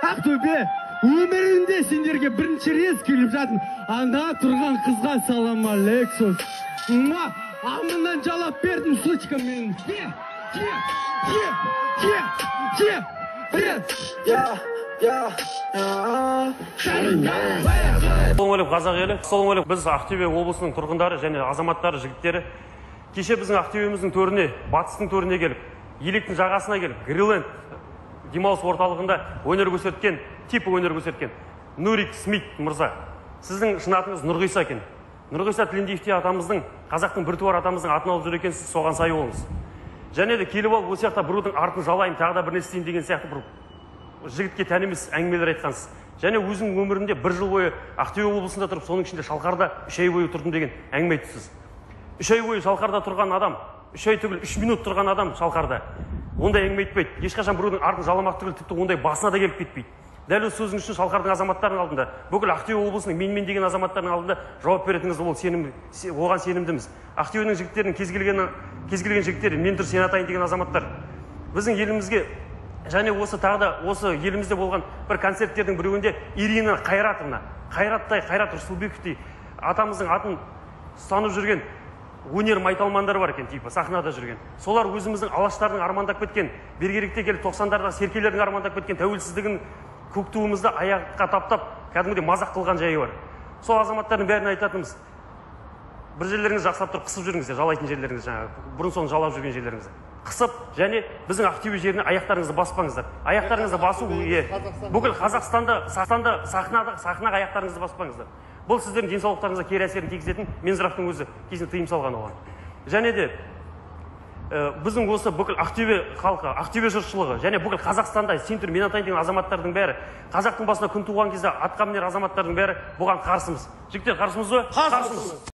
Ақтөбе, өмірінде сендерге бірінші рез келіп жатыр. Анда тұрған қызға салам алейкум. Амынан жалап бердім, сучка мен. Ассалаумағалейкум қазақ елі. Ассалаумағалейкум. Біз Ақтөбе облысының тұрғындары және азаматтары, жігіттері кеше біздің Ақтөбеміздің төріне, батыстың төріне келіп, електің жағасына келіп, Гриленд демалыс орталығында өнер көрсеткен, типі өнер көрсеткен Нурик Смит мырза. Сіздің шын атыңыз Нұрғиса екен. Нұрғиса Тілендиевте атамыздың, қазақтың біртуар атамыздың атын алып жүр екенсіз, соған сай болыңыз. Және де келіп алып осы жақта біреудің артын жалайын, тағы да бір не істейін деген сияқты бір жігітке тән емес әңгімелер айтқансыз. Және өзінің өмірінде бір жыл бойы Ақтөбе облысында тұрып, соның ішінде Шалқарда 3 ай бойы тұрдым деген әңгіме айтыпсыз. 3 ай бойы Шалқарда тұрған адам, 3 ай түгіл 3 минут тұрған адам Шалқарда ондай әңгіме айтпайды. Ешқашан біреудің артын жаламақ түгіл, тіпті ондай басына да келіп кетпейді. Дәл осы сөзің үшін Шалқардың азаматтарының алдында, бүкіл Ақтөбе облысының мен деген азаматтарының алдында жауап беретініңізді оған сенімдіміз. Ақтөбенің жігіттерінің кез келген жігіттері, мен тұр сен атайын деген азаматтар. Біздің елімізге және осы тағы да осы елімізде болған бір концерттердің біреуінде Ирина Қайратовна, Қайрат Рысылбековтей атамыздың атын ұстанып жүрген өнер майталмандары бар екен, типі сахнада жүрген. Солар өзіміздің алаштардың армандап кеткен, бергеректе келіп 90-дардағы серкелердің армандап кеткен тәуелсіздігін көк туымызды аяққа таптап, кәдімгідей мазақ қылған жайы бар. Сол азаматтардың бәріне айтатынымыз, бір жерлеріңізді жақсылап тұрып қысып жүріңіздер, жалайтын жерлеріңізді, жаңағы бұрын соны жалап жүрген жерлеріңізді қысып, және біздің Ақтөбе жеріне аяқтарыңызды баспаңыздар. Аяқтарыңызды басу бүкіл Қазақстанда сахнаға аяқтарыңызды баспаңыздар. Бұл сіздердің денсаулықтарыңызға кері әсерін тигізетін Минздравтың өзі кезінде тыйым салған оған. Және де біздің осы бүкіл Ақтөбе халқы, Ақтөбе жұртшылығы және бүкіл Қазақстанда сен тұр мен атайын деген азаматтардың бәрі, қазақтың басына күн туған кезде атқа мінер азаматтардың бәрі бұған қарсымыз. Жігіттер, қарсымыз ба? Қарсымыз.